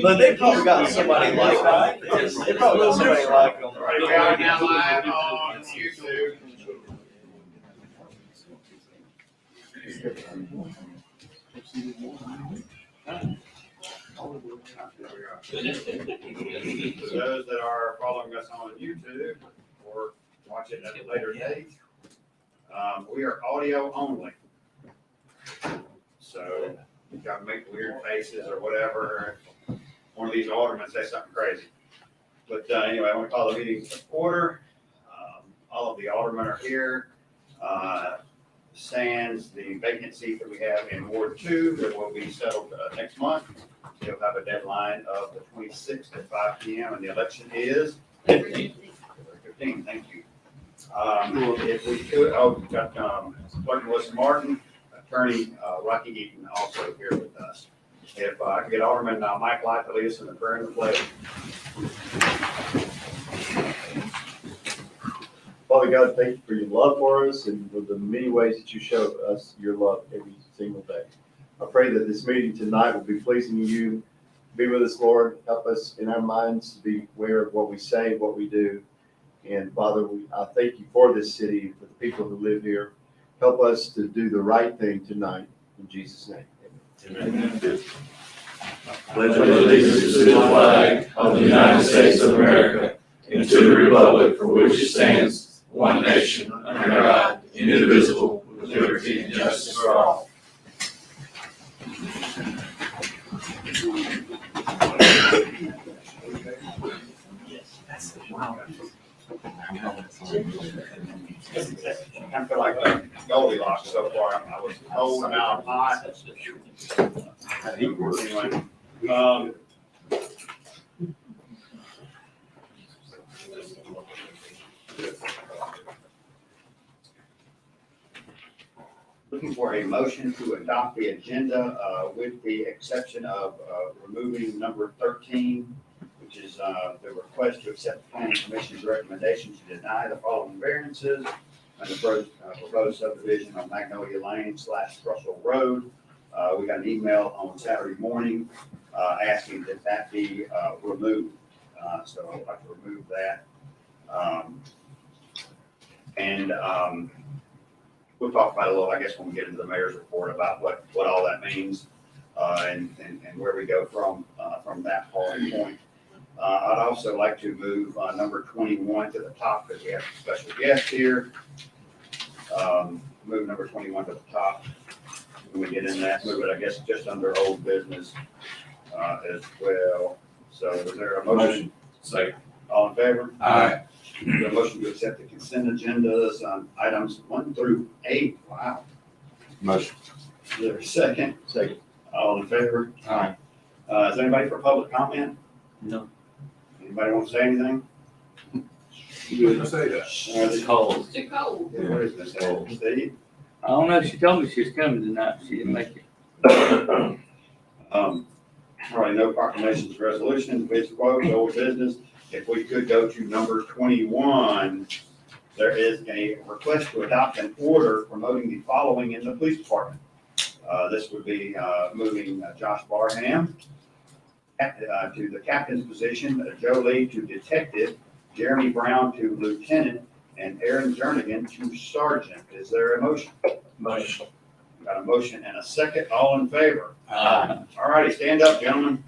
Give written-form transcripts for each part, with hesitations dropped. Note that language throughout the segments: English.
But they probably got somebody like them. They probably got somebody like them. Right, we are now live on YouTube. For those that are following us on YouTube or watch it at a later date, we are audio only. So you gotta make weird faces or whatever. One of these aldermen say something crazy. But anyway, I want to call the meeting to order. All of the aldermen are here. Sans the vacant seat that we have in Ward 2 that will be settled next month. They'll have a deadline of the 26th at 5 p.m. and the election is 15. Thank you. If we could, we've got Clerk Melissa Martin, Attorney Rocky Eaton also here with us. If I could get Alderman Mike Light to lead us in the prayer and the pledge. Father God, thank you for your love for us and for the many ways that you show us your love every single day. I pray that this meeting tonight will be pleasing to you. Be with us, Lord. Help us in our minds to be aware of what we say, what we do. And Father, I thank you for this city, for the people who live here. Help us to do the right thing tonight. In Jesus' name. Amen. Pledge allegiance to the flag of the United States of America and to the republic for which it stands, one nation, under God, indivisible, with liberty and justice for all. I feel like Goldilocks so far. I was cold, now I'm hot. Anyway, looking for a motion to adopt the agenda with the exception of removing number 13, which is the request to accept the planning commission's recommendation to deny the following variances and the proposed subdivision on Magnolia Lane / Russell Road. We got an email on Saturday morning asking that that be removed. So I'd like to remove that. We'll talk about it a little, I guess, when we get into the mayor's report about what all that means and where we go from that point. I'd also like to move number 21 to the top because we have a special guest here. Move number 21 to the top. When we get in that, move it, I guess, just under old business as well. So is there a motion? Second. All in favor? Aye. The motion to accept the consent agendas on items 1 through 8. Wow. Motion. Is there a second? Second. All in favor? Aye. Is there anybody for public comment? No. Anybody want to say anything? You didn't say that. It's Cold. Too cold. Where is Miss Hall? Steve? I don't know, she told me she was coming tonight, she didn't make it. All right, no proclamations, resolutions, bids, quotes, old business. If we could go to number 21, there is a request to adopt an order promoting the following in the police department. This would be moving Josh Barham to the captain's position, Joe Lee to detective, Jeremy Brown to lieutenant, and Aaron Jernigan to sergeant. Is there a motion? Motion. Got a motion and a second. All in favor? Aye. All righty, stand up, gentlemen.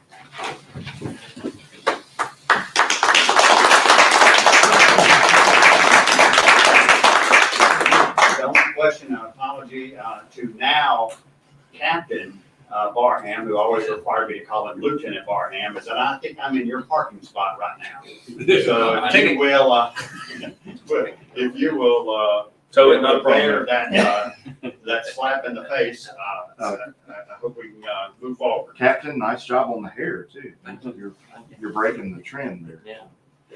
The only question and apology to now Captain Barham, who always required me to call him Lieutenant Barham, is that I think I'm in your parking spot right now. So if you will, So it's not a bear problem. that slap in the face, I hope we can move forward. Captain, nice job on the hair too. You're breaking the trend there. Yeah,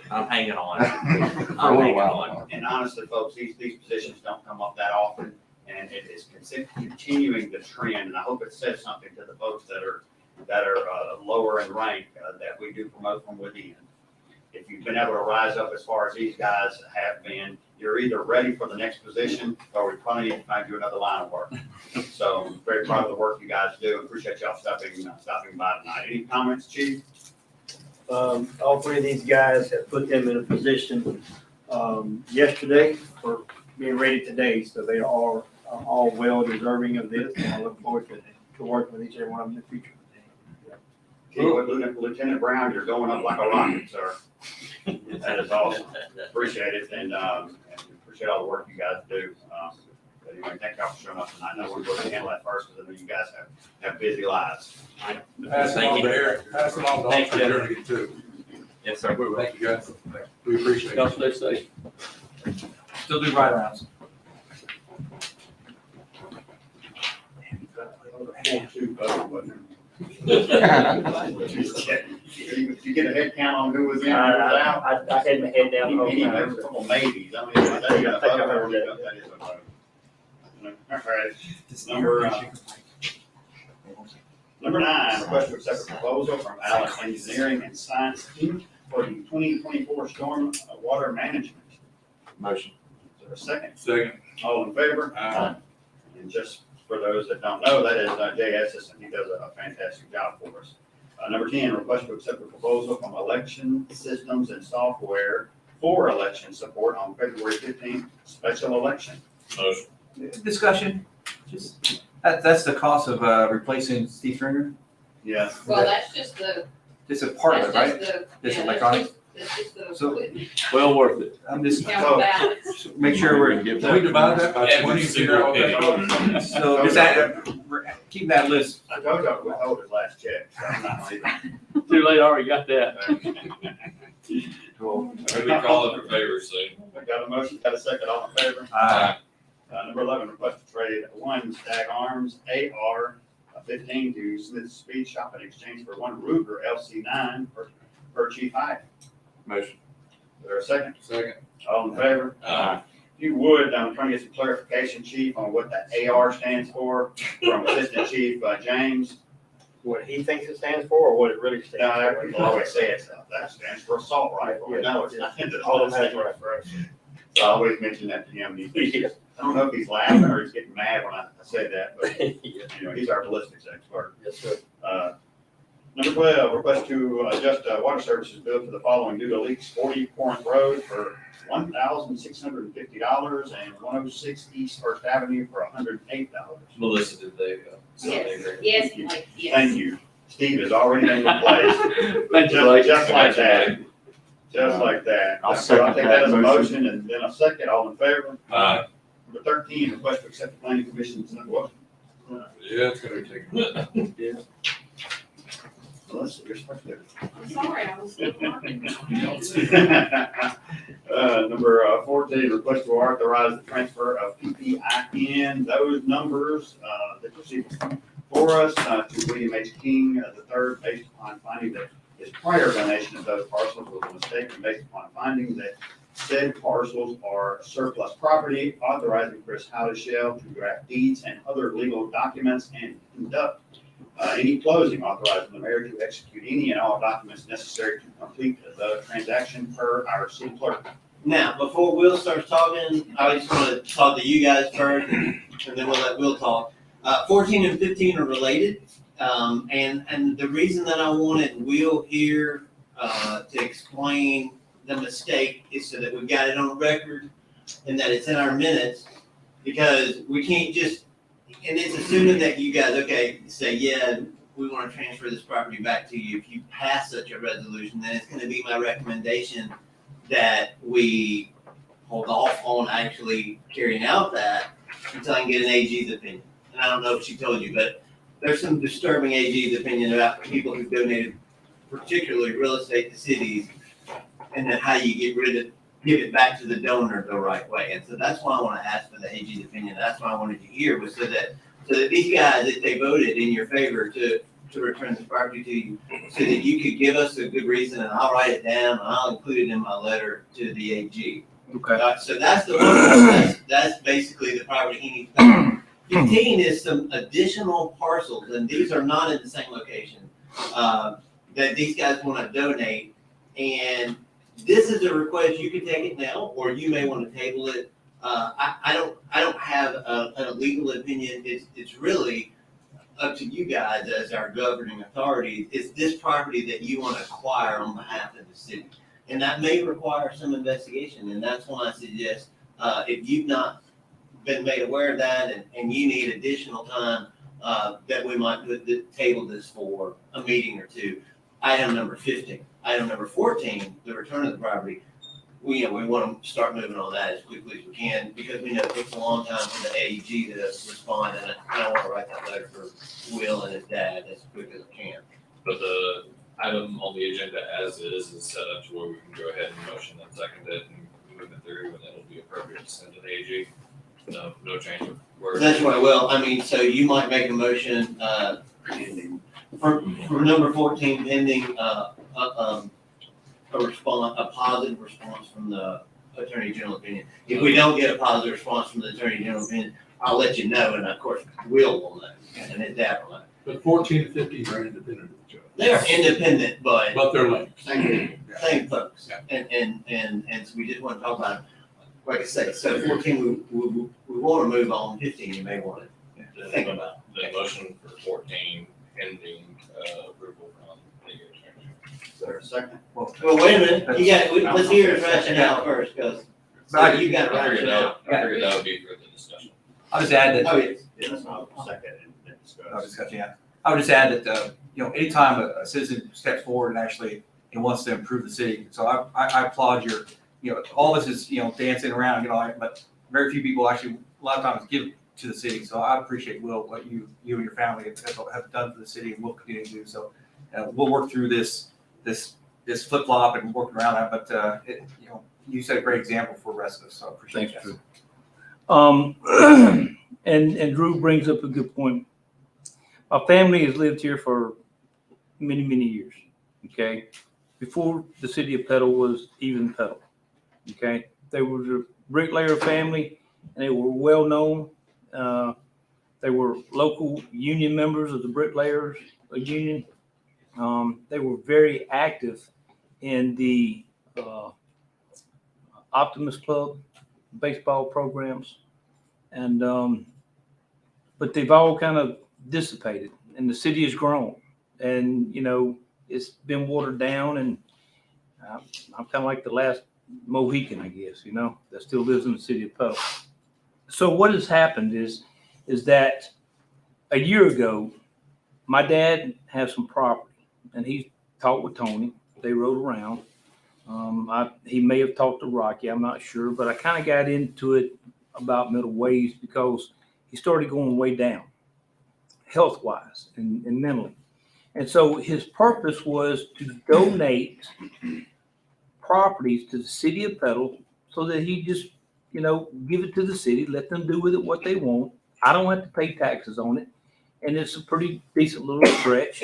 I'm hanging on. For I'm a little hanging while. on. And honestly, folks, these positions don't come up that often, and it is continuing the trend, and I hope it says something to the folks that are lower in rank, that we do promote from within. if you've been able to rise up as far as these guys have been, you're either ready for the next position or we probably need to find you another line of work. So I'm very proud of the work you guys do. Appreciate y'all stopping by tonight. Any comments, Chief? All three of these guys have put them in a position, yesterday for being ready today, so they are all well deserving of this, and I look forward to working with each and every one of them in the future. Lieutenant Brown, you're going up like a rocket, sir. That is awesome. Appreciate it, and appreciate all the work you guys do. But anyway, thank y'all for showing up tonight. I know we're going to handle that first, because I know you guys have busy lives. Pass them on to Eric. Pass them on to Thank you. Officer too. Yes, sir. Thank you, guys. We appreciate Y'all it. stay safe. Still do ride arounds. Just checking. Did you get a head count on who was in and who was out? I had my head down the whole There time. was a couple maybes. I mean, that is a vote. That is a vote. All right, number 9, request to accept a proposal from Allen Engineering and Science Inc. for the 2024 storm water management. Motion. Is there a second? Second. All in favor? Aye. And just for those that don't know, that is Jay Estes, and he does a fantastic job for us. Number 10, request to accept a proposal from Election Systems and Software for election support on February 15th, special election. Motion. Discussion, just, that's the cost of, replacing Steve Stringer? Yes. Well, that's just the, It's a part of it, that's right? just the. This yeah, electronic? That's just the So- equipment, Well worth it. I'm just, counterbalance. make sure we're, Can we divide that by Every 20? single penny. so just add, keep that list. I told y'all to withhold his last check, so I'm not leaving. Too late, I already got that. Maybe call it for favor, say. Got a motion, got a second, all in favor? Number 11, request to trade one Stag Arms AR-15 to Smith Speed Shop in exchange for one Ruger LC9 per Chief Hyde. Motion. Is there a second? Second. All in favor? Aye. If you would, I'm trying to get some clarification, Chief, on what that AR stands for from Assistant Chief James. What he thinks it stands for, or what it really stands Now, for. people always say it's, that stands for assault rifle. No, it's not. All of them has rifle. So I always mention that to him. I don't know if he's laughing or he's getting mad when I say that, but, you know, he's our ballistics expert. Yes, sir. Number 12, request to adjust water services bill to the following due to leaks 40 Corinth Road for $1,650 and 106 East First Avenue for $108. Melissa did they, Yes, like, yes. Thank you. Steve has already been replaced. Thank you, Blake. Just like that. Just like that. I'll So I'll second take that that as a motion. motion and then a second. All in favor? Aye. Number 13, request to accept the planning commission's, well, Yeah, it's gonna take a minute. Melissa, you're supposed to. I'm sorry, I was still working. Number 14, request to authorize the transfer of PPIN, those numbers that you see for us to William H. King III, based upon finding that his prior donation of those parcels was a mistake, and based upon finding that said parcels are surplus property, authorizing Chris Howdeshell to draft deeds and other legal documents and conduct any closing, authorizing the mayor to execute any and all documents necessary to complete the transaction per our city clerk. Now, before Will starts talking, I just want to talk to you guys first, and then we'll let Will talk. 14 and 15 are related, and the reason that I wanted Will here to explain the mistake is so that we've got it on record and that it's in our minutes, because we can't just, and it's assuming that you guys, okay, say, yeah, we want to transfer this property back to you. If you pass such a resolution, then it's going to be my recommendation that we hold off on actually carrying out that until I can get an AG's opinion. And I don't know if she told you, but there's some disturbing AG's opinion about people who donated, particularly real estate to cities, and then how you give it back to the donor the right way. And so that's why I want to ask for the AG's opinion. That's why I wanted you here, was so that these guys, if they voted in your favor to return this property to you, so that you could give us a good reason, and I'll write it down, and I'll include it in my letter to the AG. Okay. So that's the one, that's basically the property he needs back. 15 is some additional parcels, and these are not in the same location, that these guys want to donate. And this is a request, you can take it now, or you may want to table it. I don't have a legal opinion. It's really up to you guys as our governing authority. Is this property that you want to acquire on behalf of the city? And that may require some investigation, and that's why I suggest, if you've not been made aware of that and you need additional time, that we might table this for a meeting or two. Item number 15. Item number 14, the return of the property. We want to start moving on that as quickly as we can, because we know it takes a long time for the AEG to respond, and I don't want to write that letter for Will and his dad as quick as I can. But the item on the agenda as is set up to where we can go ahead and motion and second it and move it through, and it'll be appropriate to send to the AG. No change of words. That's right. Well, I mean, so you might make a motion, for number 14 pending, a positive response from the Attorney General opinion. If we don't get a positive response from the Attorney General opinion, I'll let you know, and of course, Will know, and his dad will know. But 14 and 15 are independent of each other. They're independent, but But they're linked. same folks. And so we just want to talk about it. Like I say, so 14, we want to move on. 15, you may want to think about. The motion for 14 pending approval from the attorney. Is there a second? Well, wait a minute, let's hear his rationale first, because you got to I figured rationale. that would be for the discussion. I'll just add that. Oh, yes. Yes, I'll second and I'll discuss. discuss, yeah. I would just add that, anytime a citizen steps forward and actually wants to improve the city, so I applaud your, all this is, dancing around, but very few people actually, a lot of times give to the city. So I appreciate, Will, what you and your family have done for the city and will continue to do. So we'll work through this flip flop and work around that. But you set a great example for the rest of us. So I appreciate Thanks, that. Drew. And Drew brings up a good point. My family has lived here for many, many years, okay? Before the city of Petal was even Petal, okay? They were the bricklayer family, and they were well-known. They were local union members of the bricklayers union. They were very active in the Optimus Club baseball programs, and but they've all kind of dissipated, and the city has grown, and it's been watered down, and I'm kind of like the last Mohican, I guess, that still lives in the city of Petal. So what has happened is that a year ago, my dad has some property, and he talked with Tony. They rode around. He may have talked to Rocky, I'm not sure, but I kind of got into it about middle ways because he started going way down, health-wise and mentally. And so his purpose was to donate properties to the city of Petal so that he just, give it to the city, let them do with it what they want. I don't have to pay taxes on it. And it's a pretty decent little stretch.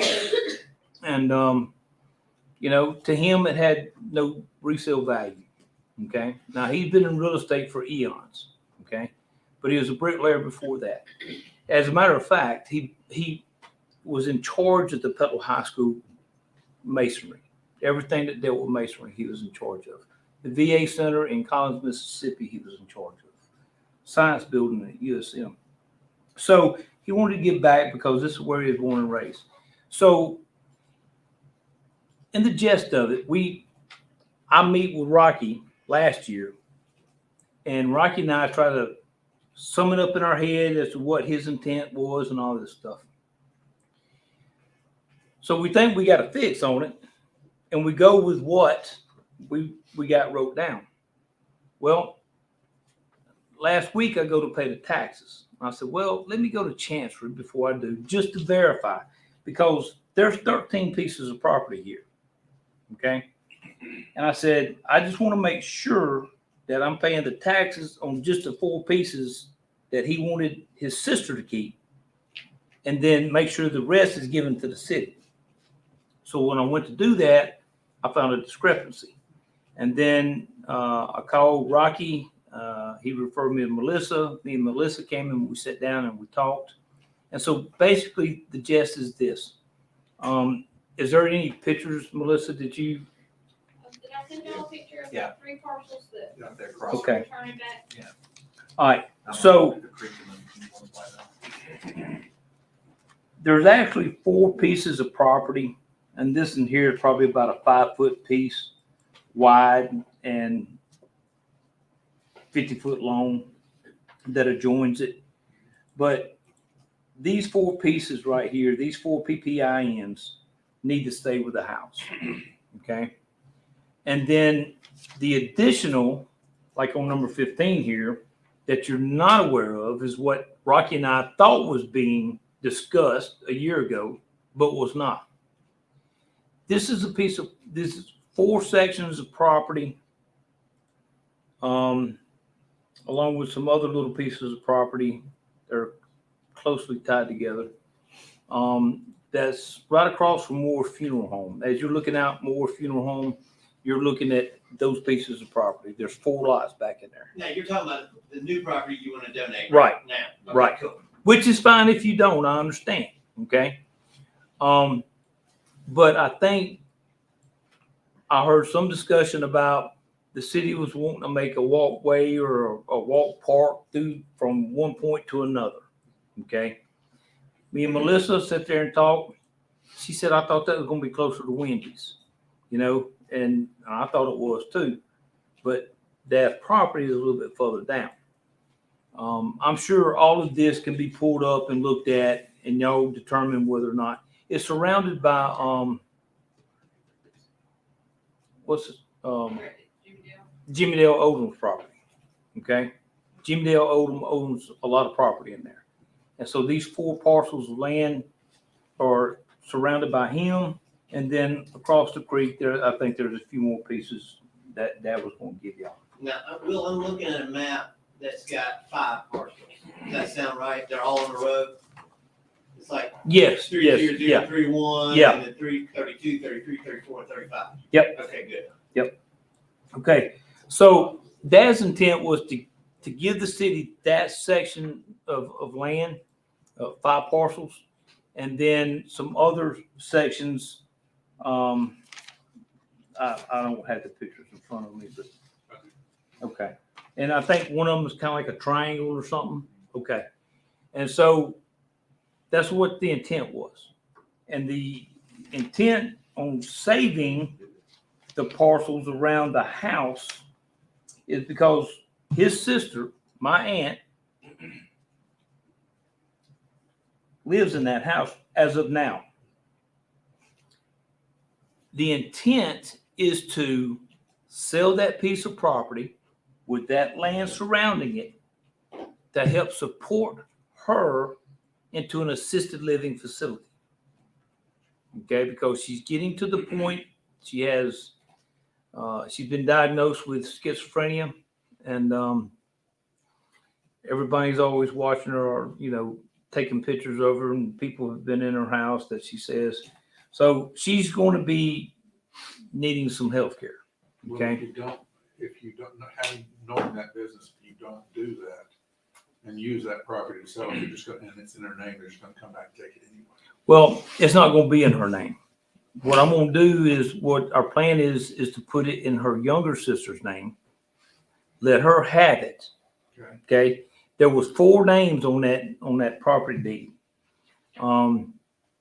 And, to him, it had no resale value. Okay. Now, he's been in real estate for eons. Okay. But he was a bricklayer before that. As a matter of fact, he was in charge of the Petal High School masonry. Everything that dealt with masonry, he was in charge of. The VA Center in Collins, Mississippi, he was in charge of. Science building at USM. So he wanted to give back because this is where he was born and raised. So in the gist of it, I meet with Rocky last year, and Rocky and I try to sum it up in our head as to what his intent was and all this stuff. So we think we got a fix on it, and we go with what we got wrote down. Well, last week I go to pay the taxes. I said, well, let me go to Chancery before I do, just to verify, because there's 13 pieces of property here. Okay. And I said, I just want to make sure that I'm paying the taxes on just the 4 pieces that he wanted his sister to keep, and then make sure the rest is given to the city. So when I went to do that, I found a discrepancy. And then I called Rocky. He referred me to Melissa. Me and Melissa came and we sat down and we talked. And so basically the gist is this. Is there any pictures, Melissa, that you? Did I send y'all a picture There's Yeah. like 3 parcels that. Yeah, they're across. Okay. Turning back. All right, I'm So- on the creek and then one by that. there's actually 4 pieces of property, and this in here is probably about a 5-foot piece wide and 50-foot long that adjoins it. But these 4 pieces right here, these 4 PPINs need to stay with the house, okay? And then the additional, like on number 15 here, that you're not aware of is what Rocky and I thought was being discussed a year ago, but was not. This is this is 4 sections of property, along with some other little pieces of property. They're closely tied together. That's right across from Moore Funeral Home. As you're looking out Moore Funeral Home, you're looking at those pieces of property. There's 4 lots back in there, Now, you're talking about the new property you wanna donate. Right. Now. Okay, Right. Cool. which is fine if you don't. I understand. Okay. But I think I heard some discussion about the city was wanting to make a walkway or a walk park through from one point to another. Okay. Me and Melissa sat there and talked. She said, I thought that was going to be closer to Wendy's, and I thought it was too. But that property is a little bit further down. I'm sure all of this can be pulled up and looked at, and y'all determine whether or not it's surrounded by Jimmy Dale Odom's property. Okay, Jimmy Dale Odom owns a lot of property in there, and so these 4 parcels of land are surrounded by him, and then across the creek there, I think there's a few more pieces that was going to give y'all. Now, Will, I'm looking at a map that's got 5 parcels. Does that sound right? They're all on the road? It's like Yes, 30031. Yeah. And then 332, 33, 34, and 35. Yep. Okay, good. Okay, so Dad's intent was to give the city that section of land, 5 parcels, and then some other sections. I don't have the pictures in front of me, but okay. And I think one of them is kind of like a triangle or something. Okay, and so that's what the intent was, and the intent on saving the parcels around the house is because his sister, my aunt, lives in that house as of now. The intent is to sell that piece of property with that land surrounding it to help support her into an assisted living facility. Okay, because she's getting to the point, she's been diagnosed with schizophrenia, and everybody's always watching her or, taking pictures of her, and people have been in her house that she says. So she's going to be needing some health care. Well, Okay. if you don't, having known that business, you don't do that and use that property to sell it, you're just gonna, and it's in their name, they're just gonna come back and take it anyway. Well, it's not going to be in her name. What I'm going to do is, what our plan is to put it in her younger sister's name. Let her have it. Okay. Okay. There was 4 names on that property deed. And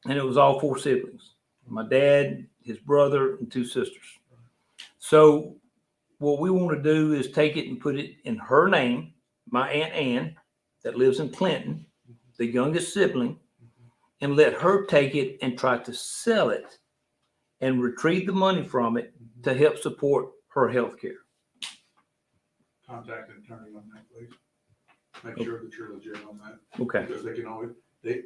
it was all 4 siblings. My dad, his brother, and 2 sisters. So what we want to do is take it and put it in her name, my Aunt Ann, that lives in Clinton, the youngest sibling, and let her take it and try to sell it and retrieve the money from it to help support her health care. Contact an attorney on that, please. Make sure that you're legit on that. Okay. Because they can always, the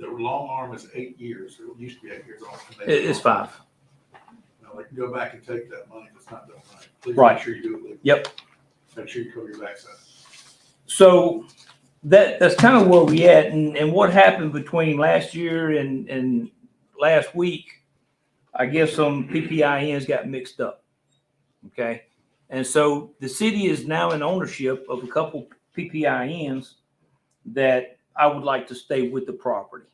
long arm is 8 years. It used to be 8 years old. It's 5. Now, they can go back and take that money if it's not done right. Please Right. make sure you do it legally. Yep. Make sure you cover your backside. So that's kind of where we at, and what happened between last year and last week, I guess some PPINs got mixed up. Okay. And so the city is now in ownership of a couple PPINs that I would like to stay with the property.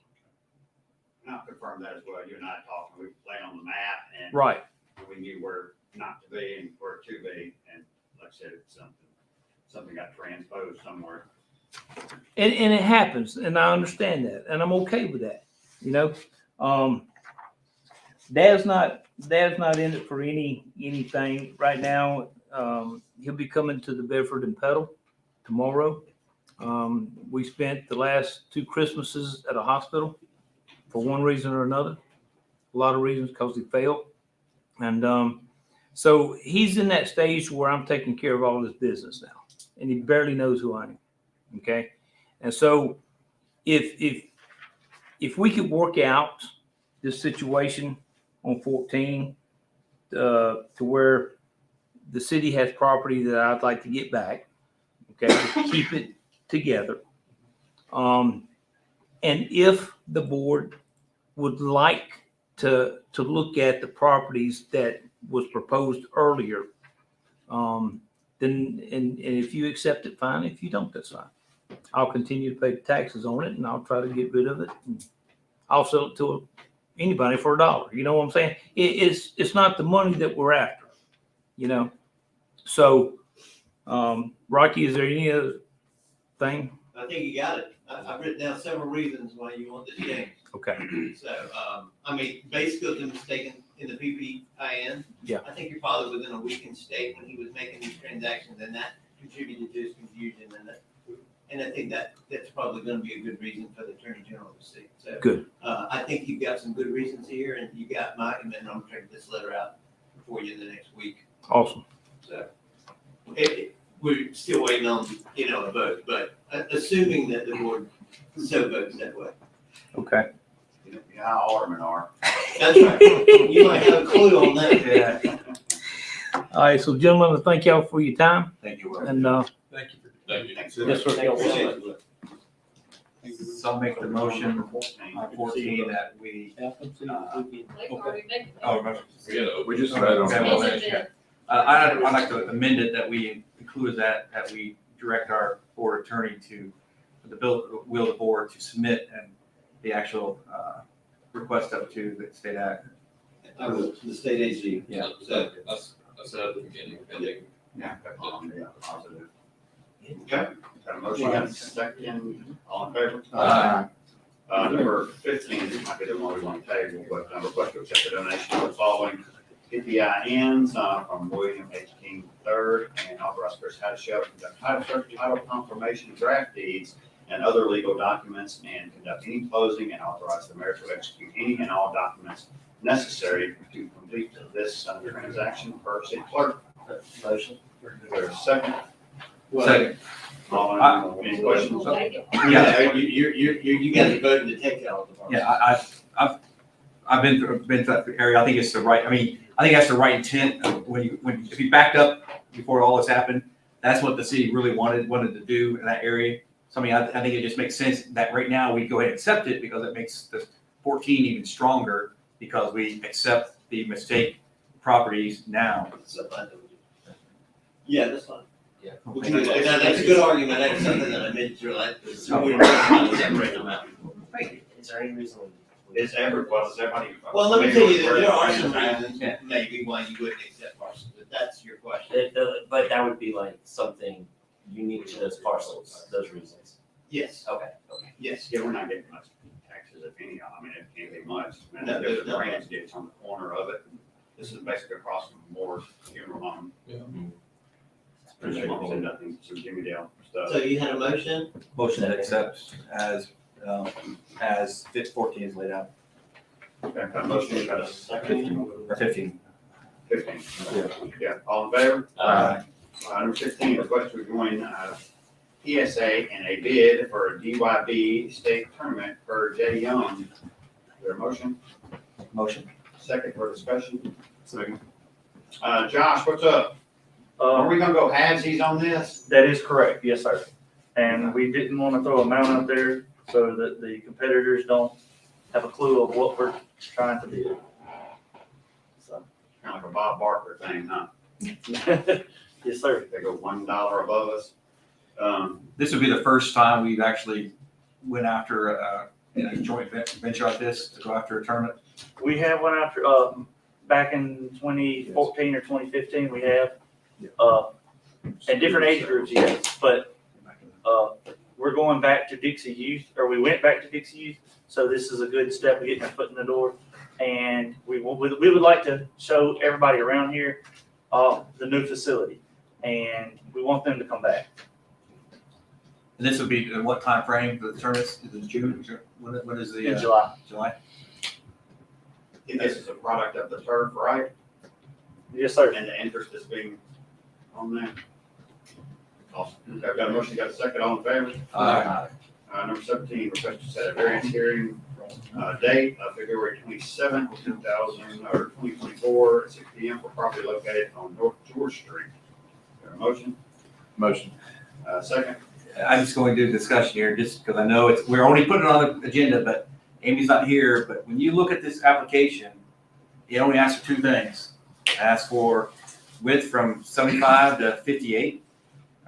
And I'll confirm that as well. You and I talked, we played on the map and Right. we knew where not to be and where to be, and like I said, it's something got transposed somewhere. And it happens, and I understand that, and I'm okay with that, you know? Dad's not in it for anything right now. He'll be coming to the Bedford and Pedal tomorrow. We spent the last 2 Christmases at a hospital for one reason or another. A lot of reasons, because he failed. And so he's in that stage where I'm taking care of all his business now, and he barely knows who I am. Okay, and so if we could work out this situation on 14 to where the city has property that I'd like to get back, okay, keep it together. And if the board would like to look at the properties that was proposed earlier, then, and if you accept it, fine. If you don't, that's fine. I'll continue to pay the taxes on it, and I'll try to get rid of it. And I'll sell it to anybody for $1. You know what I'm saying? It's not the money that we're after, you know? So, Rocky, is there any other thing? I think you got it. I've written down several reasons why you want this change. Okay. So, I mean, basically the mistake in the PPIN. Yeah. I think your father was in a weakened state when he was making these transactions, and that contributed to his confusion, and I think that's probably gonna be a good reason for the Attorney General to see. So, Good. I think you've got some good reasons here, and you got my commitment. I'm gonna take this letter out for you in the next week. Awesome. So, we're still waiting on, a vote, but assuming that the board so votes that way. Okay. You know how aldermen are. That's right. You might have a clue on that. Yeah, All right. So, gentlemen, I thank y'all for your time. thank you. And Thank you. yes, sir. So I'll make the motion on 14 that we, They've already made it. oh, motion. We just voted on Okay, it. well, Isn't it? I'd like to amend it that we include that we direct our board attorney to, will the board to submit and the actual request up to the state act. The state AG. Yeah. So, I said at the beginning, pending. Yeah, positive. Okay, got a motion, got a second, all in favor? Number 15, might be the one we want to table, but request to accept the donation of the following PPINs from William H. King III and authorize Chris Hadashell to conduct title search, title confirmation, draft deeds, and other legal documents, and conduct any closing, and authorize the mayor to execute any and all documents necessary to complete this transaction per city clerk. motion. Is there a second? Second. Any questions? Take it. Yeah. You guys are voting to take out the parcel. Yeah, I've been through that area. I think it's the right, I think that's the right intent. If you backed up before all this happened, that's what the city really wanted to do in that area. So I think it just makes sense that right now we go ahead and accept it because it makes the 14 even stronger because we accept the mistake properties now. Yeah, that's fine. Yeah. That's a good argument. That's something that I meant to like. So we're not separating them out. Is there any reason? Is everybody? Well, let me tell you, there are some reasons maybe why you wouldn't accept parcels, but that's your question. But that would be like something unique to those parcels, those reasons. Yes, Okay. yes. Yeah, we're not getting much taxes if any, I mean, it can't be much. I mean, No, there's no. a branch ditch on the corner of it. This is basically across from Moore's funeral home. There's nothing, some Jimmy Dale stuff. So you had a motion? Motion to accept as 14 is laid out, Okay, got a motion, got a second, or 15. 15. Yeah, all in favor? Number 15, request to join PSA in a bid for a DYB state tournament per J. Young. Is there a motion? Motion. Second for discussion? Second. Josh, what's up? Are we gonna go halvesies on this? That is correct, yes, sir. And we didn't want to throw a amount out there so that the competitors don't have a clue of what we're trying to do. So, Kind of like a Bob Barker thing, huh? yes, sir. They go $1 above us. This would be the first time we've actually went after a joint venture like this to go after a tournament. We have went after, back in 2014 or 2015, we have, And different age groups, yes, but, we're going back to Dixie Youth, or we went back to Dixie Youth, so this is a good step of getting our foot in the door. And we would like to show everybody around here, the new facility, and we want them to come back. And this would be in what time frame for the tournament? Is it June? When is the? In July. July? This is a product of the turf, right? Yes, sir. And the interest is being on that. Awesome. I've got a motion, got a second, all in favor? Number 17, request to set a variance hearing, date of February 27th, 2024, at 6 p.m. for property located on North George Street. Is there a motion? Motion. Second? I'm just going to do a discussion here, just because I know we're only putting it on the agenda, but Amy's not here. But when you look at this application, it only asks for two things. It asks for width from 75 to 58,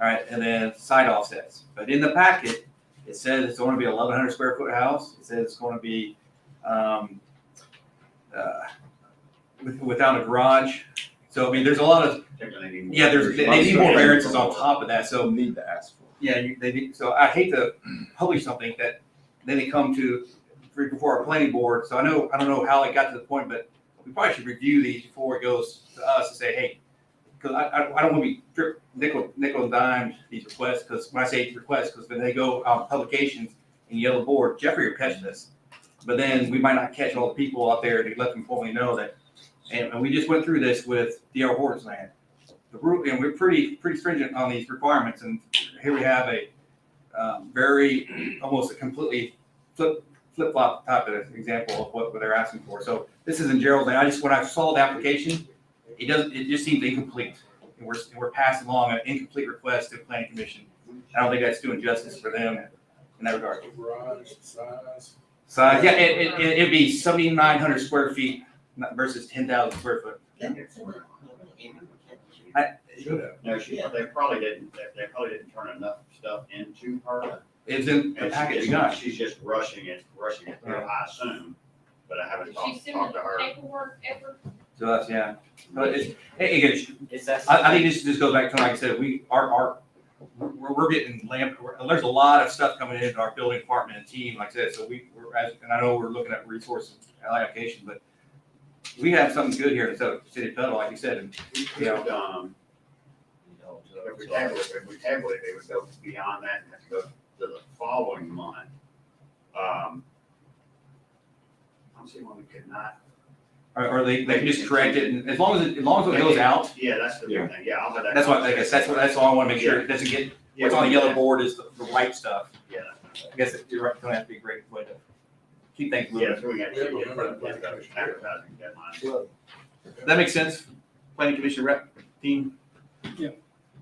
all right, and then side offsets. But in the packet, it says it's going to be 1,100 square foot house. It says it's going to be without a garage. So, I mean, there's a lot of, they need more variances on top of that. So, Need to ask for. yeah, they need, so I hate to publish something that then they come to before our planning board. So I don't know how it got to the point, but we probably should review these before it goes to us and say, hey, because I don't want to be nickel and dime these requests, because when I say requests, because when they go out publications and yellow board, Jeffrey will catch this. But then we might not catch all the people out there to let them formally know that. And we just went through this with D.R. Horton's land. And we're pretty stringent on these requirements, and here we have a very, almost a completely flip-flop type of example of what they're asking for. So this is in Gerald's land. When I saw the application, it just seemed incomplete. And we're passing along an incomplete request to the planning commission. I don't think that's doing justice for them in that regard. Garage size. Size, yeah, it'd be 7,900 square feet versus 10,000 square foot. Should have. No, they probably didn't turn enough stuff into her. It's in the And package you got. she's just rushing it through, I assume, but I haven't Did she talked send to the her. paperwork ever? So that's, yeah. But Is that I think this just goes back to, like I said, we're getting there's a lot of stuff coming into our building department and team, like I said, so and I know we're looking at resource allocation, but we have something good here in the city of Petal, like you said, and, you know, If we table it, it would go beyond that and have to go to the following month. I'm seeing one we could not. or they can just correct it, and as long as it goes out, Yeah, that's the big thing, yeah, I'll have that. that's what, I guess, that's all I wanna make sure, it doesn't get, what's on the yellow board is the right stuff. Yeah. I guess you're right, it's gonna have to be a great way to keep things Yeah, moving. so we got to get advertising deadline. That makes sense, planning commission rep team?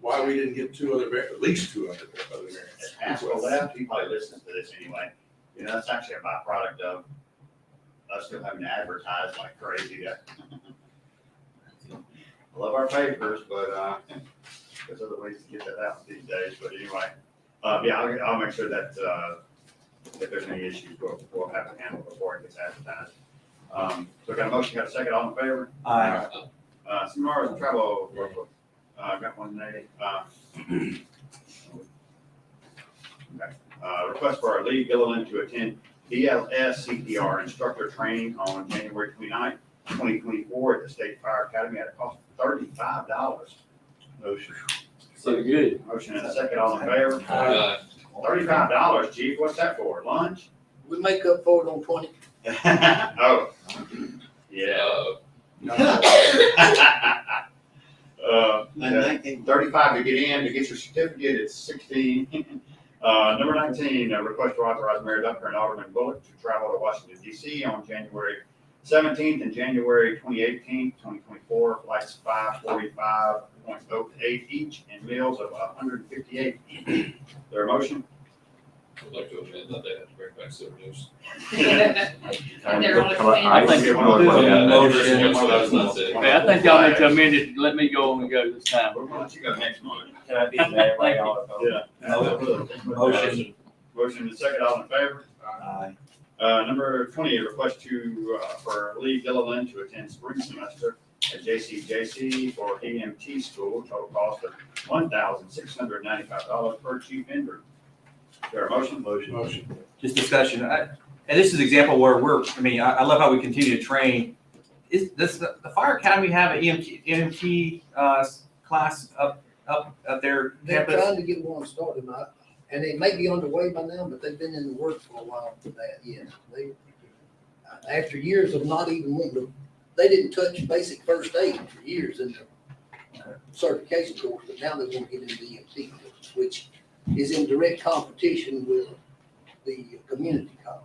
Why we didn't get at least two other variants. Haskell left, he probably listens to this anyway. You know, that's actually a byproduct of us still having to advertise like crazy. I love our papers, but, there's other ways to get that out these days, but anyway. Yeah, I'll make sure that, if there's any issues, we'll have to handle before it gets advertised. So got a motion, got a second, all in favor? Aye. Samara, travel, got one today. Okay. Request for our Lee Gilliland to attend BLS CPR instructor training on January 29th, 2024 at the State Fire Academy at a cost of $35. Motion. So good. Motion and a second, all in favor? $35, chief, what's that for, lunch? We make up for it on 20. Oh, yeah. And 35 to get in, to get your certificate, it's 16. Number 19, request to authorize Mayor Ducker and Alderman Bullock to travel to Washington DC on January 17th and January 28th, 2024, flights 545.08 each and meals of 158. Is there a motion? I'd like to amend that they have to bring back souvenirs. And they're on a I think committee. we'll do a motion. Motion. Hey, I think y'all need to amend it, let me go and go this time. Why don't you go next month? Can I be there while y'all are Yeah. Motion. Motion and second, all in favor? Aye. Number 20, request for Lee Gilliland to attend spring semester at JCJC for EMT school, total cost of $1,695 per chief vendor. Is there a motion? Motion. Just discussion. And this is an example where I love how we continue to train. Does the fire academy have an EMT class up their They're campus? trying to get one started, and it may be underway by now, but they've been in the works for a while for that, yes. They, after years of not even wanting to, they didn't touch basic first aid for years in the certification course, but now they want to get into the EMT course, which is in direct competition with the community college.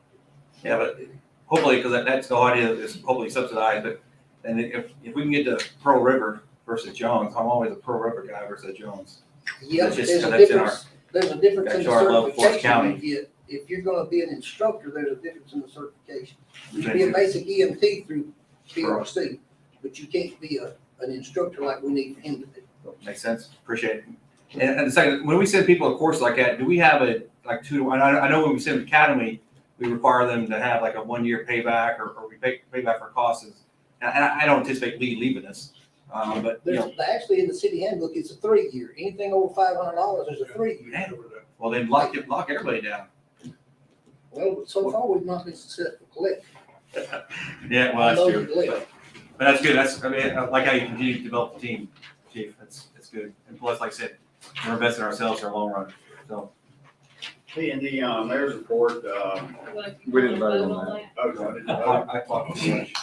Yeah, but hopefully, because that's the idea, is hopefully subsidized, but then if we can get to Pearl River versus Jones, I'm always a Pearl River guy versus Jones. Yeah, That's just- there's a that's in difference, there's a difference in that's the our level, Forest certification. County. If you're gonna be an instructor, there's a difference in the certification. You can be a basic EMT through PRC, but you can't be an instructor like we need for him to be. Makes sense, appreciate it. And the second, when we send people to courses like that, do we have I know when we send them to academy, we require them to have like a 1-year payback or we pay back for costs. And I don't anticipate leaving this, but you know. There's, actually in the city handbook, it's a 3-year. Anything over $500 is a 3-year. Well, then lock everybody down. Well, so far, we've not been successful collecting. Yeah, well, that's true. But that's good. I like how you continue to develop the team, Chief. That's good. And plus, like I said, we're investing in ourselves in our long run. So. Hey, in the mayor's report, We didn't vote on I talked too much.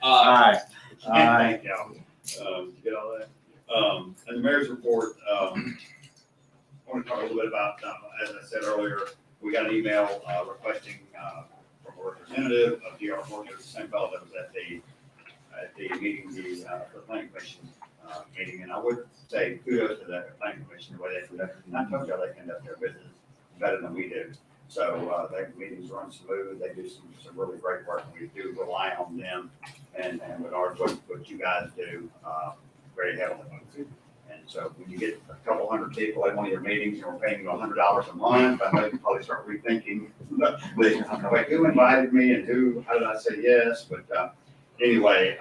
Aye. Thank y'all. Did you get all that? In the mayor's report, I want to talk a little bit about, as I said earlier, we got an email requesting from a representative of DR Fork, the same fellow that was at the meeting, the planning commission meeting, and I would say kudos to that planning commission, the way they conducted, and I told y'all they conduct their business better than we do. So their meetings run smooth, they do some really great work, and we do rely on them and with what you guys do very heavily. And so when you get a couple hundred people at one of your meetings, and we're paying you $100 a month, I know you probably start rethinking, wait, who invited me and how did I say yes? But anyway,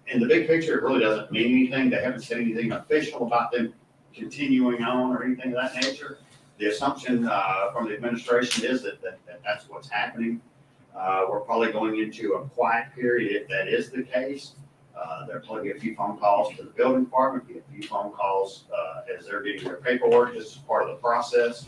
in the big picture, it really doesn't mean anything. They haven't said anything official about them continuing on or anything of that nature. The assumption from the administration is that that's what's happening. We're probably going into a quiet period if that is the case. There'll probably be a few phone calls to the building department, be a few phone calls as they're getting their paperwork. This is part of the process.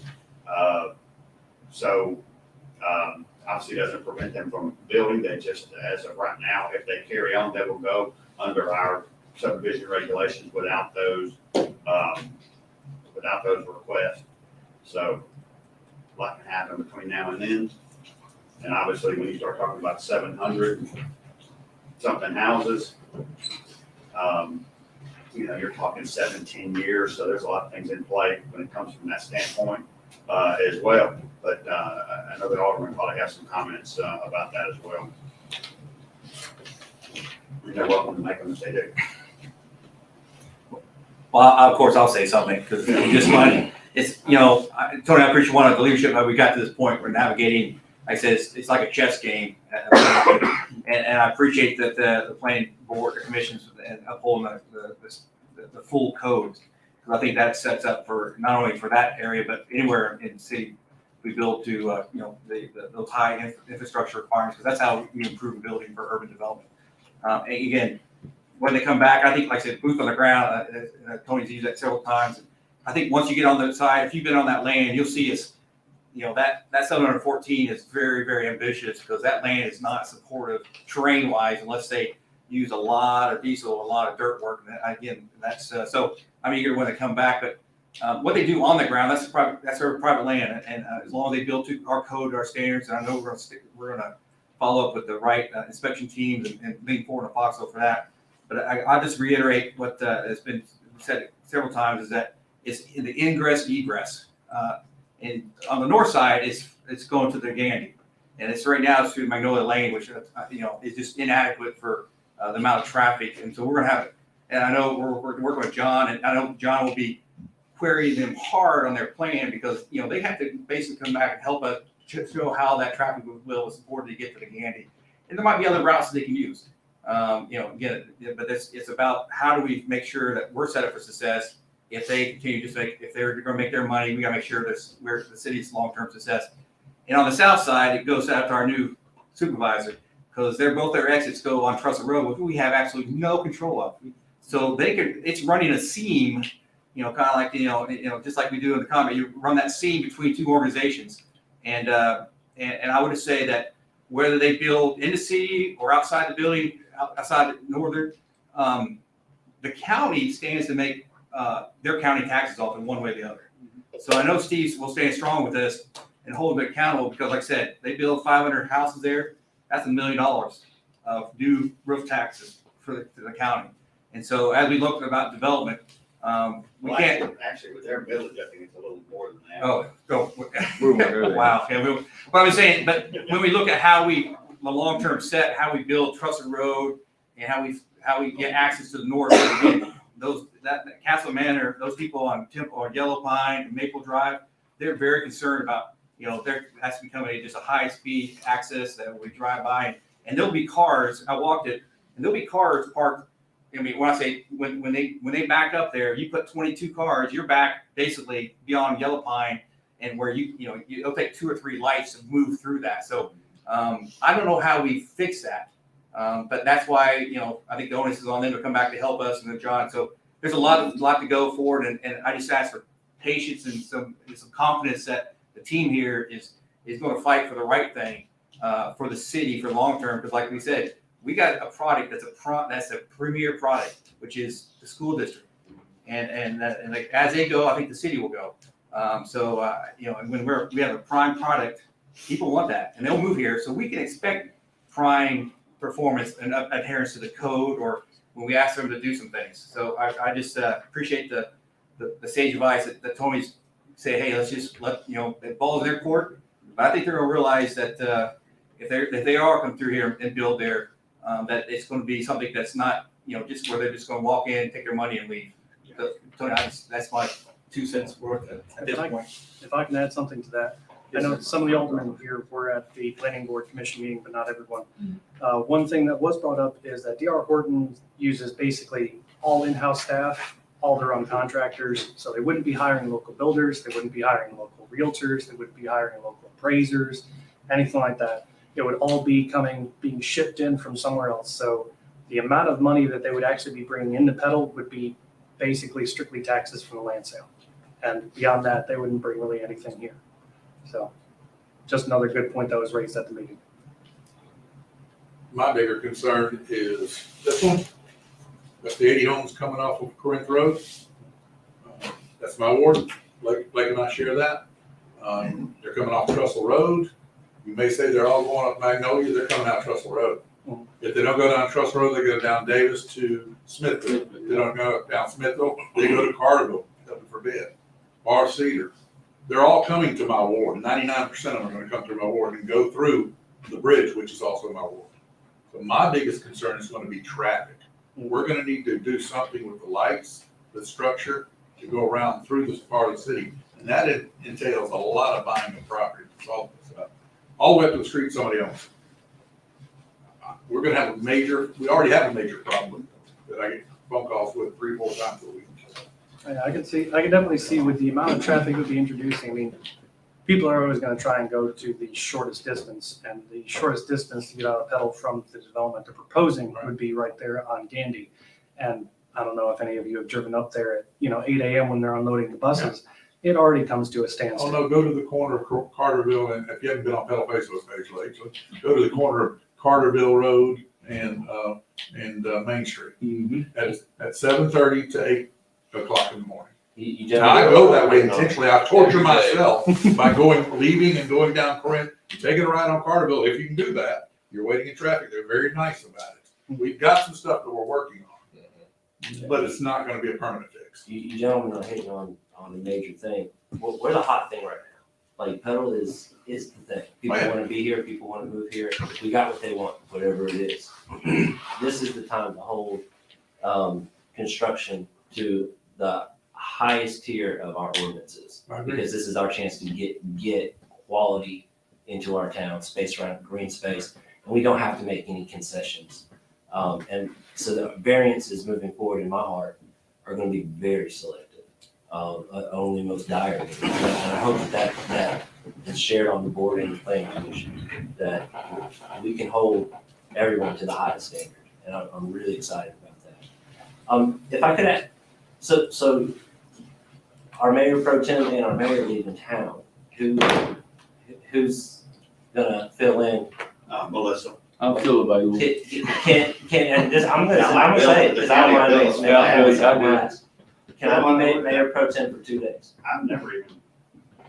Obviously doesn't prevent them from building. They just, as of right now, if they carry on, they will go under our subdivision regulations without those requests. So a lot can happen between now and then. And obviously, when you start talking about 700 something houses, you're talking 17 years. So there's a lot of things in play when it comes from that standpoint as well. But I know that Alderman probably has some comments about that as well. They're welcome to make them if they do. Well, of course, I'll say something because just money. It's, Tony, I appreciate one of the leadership how we got to this point. We're navigating, like I said, it's like a chess game. And I appreciate that the planning board, the commissions, and upholding the full codes. Because I think that sets up for, not only for that area, but anywhere in the city, we build to, those high infrastructure requirements, because that's how we improve building for urban development. And again, when they come back, I think, like I said, boots on the ground, Tony's used that several times. I think once you get on the side, if you've been on that land, you'll see it's, that 714 is very, very ambitious because that land is not supportive terrain-wise unless they use a lot of diesel, a lot of dirt work. And again, that's so I'm eager when they come back. But what they do on the ground, that's their private land, and as long as they build to our code, our standards, and I know we're gonna follow up with the right inspection teams and lean forward to Foxville for that. But I just reiterate what has been said several times is that it's in the ingress egress. And on the north side, it's going to the Gandy, and it's right now it's through Magnolia Lane, which is just inadequate for the amount of traffic. And so we're gonna have it. And I know we're working with John, and I know John will be querying them hard on their plan because they have to basically come back and help us to show how that traffic will is supported to get to the Gandy. And there might be other routes that they can use. Again, but it's about how do we make sure that we're set up for success. If they continue if they're gonna make their money, we gotta make sure we're the city's long-term success. And on the south side, it goes out to our new supervisor, because both their exits go on Trussell Road, which we have absolutely no control of. So it's running a seam, kind of like, just like we do in the county, you run that seam between two organizations. And I would say that whether they build in the city or outside the building, outside Northern, the county stands to make their county taxes off in one way or the other. So I know Steve will stand strong with this and hold them accountable, because like I said, they build 500 houses there. That's $1 million of new roof taxes for the county. And so as we look about development, we can't. Actually, with their village, I think it's a little more than that. Oh, go. Wow. Yeah, but I'm saying, but when we look at the long-term set, how we build Trussell Road and how we get access to the north, that Castle Manor, those people on Temple or Yellow Pine and Maple Drive, they're very concerned about, that's becoming just a high-speed access that we drive by, and there'll be cars. I walked it, and there'll be cars parked. I mean, when I say when they back up there, you put 22 cars, you're back basically beyond Yellow Pine, and where it'll take 2 or 3 lights to move through that. So I don't know how we fix that, but that's why I think the onus is on them to come back to help us and then John. So there's a lot to go forward, and I just ask for patience and some confidence that the team here is going to fight for the right thing for the city for long term. Because like we said, we got a product that's a premier product, which is the school district, and like, as they go, I think the city will go. And when we have a prime product, people want that, and they'll move here. So we can expect prime performance and adherence to the code, or when we ask them to do some things. So I just appreciate the sage advice that Tony's say, hey, let's just let the ball's in their court. But I think they're gonna realize that if they are come through here and build there, that it's going to be something that's not just where they're just going to walk in, take their money and leave. So, Tony, that's my 2 cents worth at this point. If I can add something to that. I know some of the aldermen here were at the planning board commission meeting, but not everyone. One thing that was brought up is that D.R. Horton uses basically all in-house staff, all their own contractors. So they wouldn't be hiring local builders. They wouldn't be hiring local realtors. They wouldn't be hiring local appraisers, anything like that. It would all be being shipped in from somewhere else. So the amount of money that they would actually be bringing into Petal would be basically strictly taxes from the land sale. And beyond that, they wouldn't bring really anything here. So just another good point that was raised at the meeting. My bigger concern is this one. That's the 80 homes coming off of Corinth Road. That's my ward. Blake and I share that. They're coming off Trussell Road. You may say they're all going up Magnolia, they're coming out Trussell Road. If they don't go down Trussell Road, they go down Davis to Smithville. If they don't go down Smithville, they go to Carterville, heaven forbid, or Cedar. They're all coming to my ward. 99% of them are going to come through my ward and go through the bridge, which is also my ward. So my biggest concern is going to be traffic. We're going to need to do something with the lights, the structure, to go around through this part of the city. And that entails a lot of buying of property. All the way up to the street somebody owns. We're gonna have we already have a major problem that I get phone calls with 3-4 times a week. I can definitely see with the amount of traffic we'll be introducing. I mean, people are always going to try and go to the shortest distance, and the shortest distance to get out of Petal from the development they're proposing would be right there on Gandy. And I don't know if any of you have driven up there at 8 a.m. when they're unloading the buses. It already comes to a standstill. Oh no, go to the corner of Carterville, and if you haven't been on Petal Facebook page lately, go to the corner of Carterville Road and Main Street at 7:30 to 8 o'clock in the morning. Now, I go that way intentionally. I torture myself by leaving and going down Corinth, taking a ride on Carterville. If you can do that, you're waiting in traffic. They're very nice about it. We've got some stuff that we're working on, but it's not going to be a permanent fix. You gentlemen are hitting on a major thing. We're the hot thing right now. Like Petal is the thing. People want to be here. People want to move here. We got what they want, whatever it is. This is the time to hold construction to the highest tier of our ordinances, because this is our chance to get quality into our town, space around green space, and we don't have to make any concessions. And so the variances moving forward in my heart are gonna be very selective, only most dire. And I hope that is shared on the board and the planning commission, that we can hold everyone to the highest standard. And I'm really excited about that. If I could add, so our mayor pro tem and our mayor leaving town, who's gonna fill in? Melissa. I'm still available. And this, I'm gonna say it, because I don't mind making Can I be mayor pro tem for 2 days? I've never even.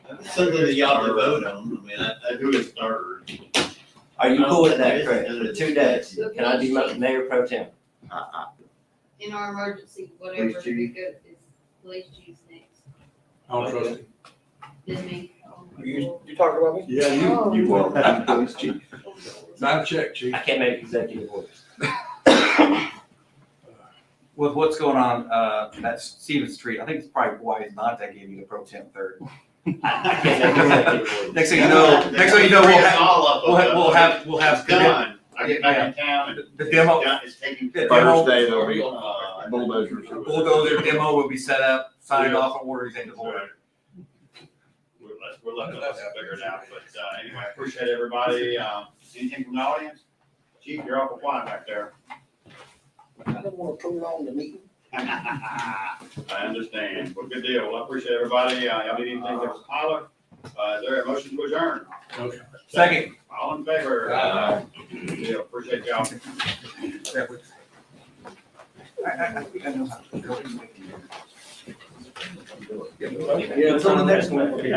That's something that y'all can vote on. I mean, Who is third? Are you cool with that, Craig, for 2 days? Can I be mayor pro tem? In our emergency, whatever Police chief. we go, is police chief's next, I don't trust him. then me. You talking about me? Yeah, you are. I'm police chief. Not a check, chief. I can't make executive orders. With what's going on, at Stevens Street, I think it's probably wise not to give you the pro temp third. I can't make executive orders. Next thing you know, we'll have the Done. I get back in town and. the demo, It's taking. the demo, Thursday, there'll be bulldozers. bulldozer demo will be set up, signed off, and orders into order. We're letting us figure it out, but, anyway, I appreciate everybody. Anything from the audience? Chief, you're awful quiet back there. I don't wanna prolong the meeting. I understand. Well, good deal. Well, I appreciate everybody. Y'all need anything else, Tyler? Is there a motion to adjourn? Okay. Second. All in favor? Good deal. Appreciate y'all. I think I know how to do it. Yeah, it's on the next one. Okay.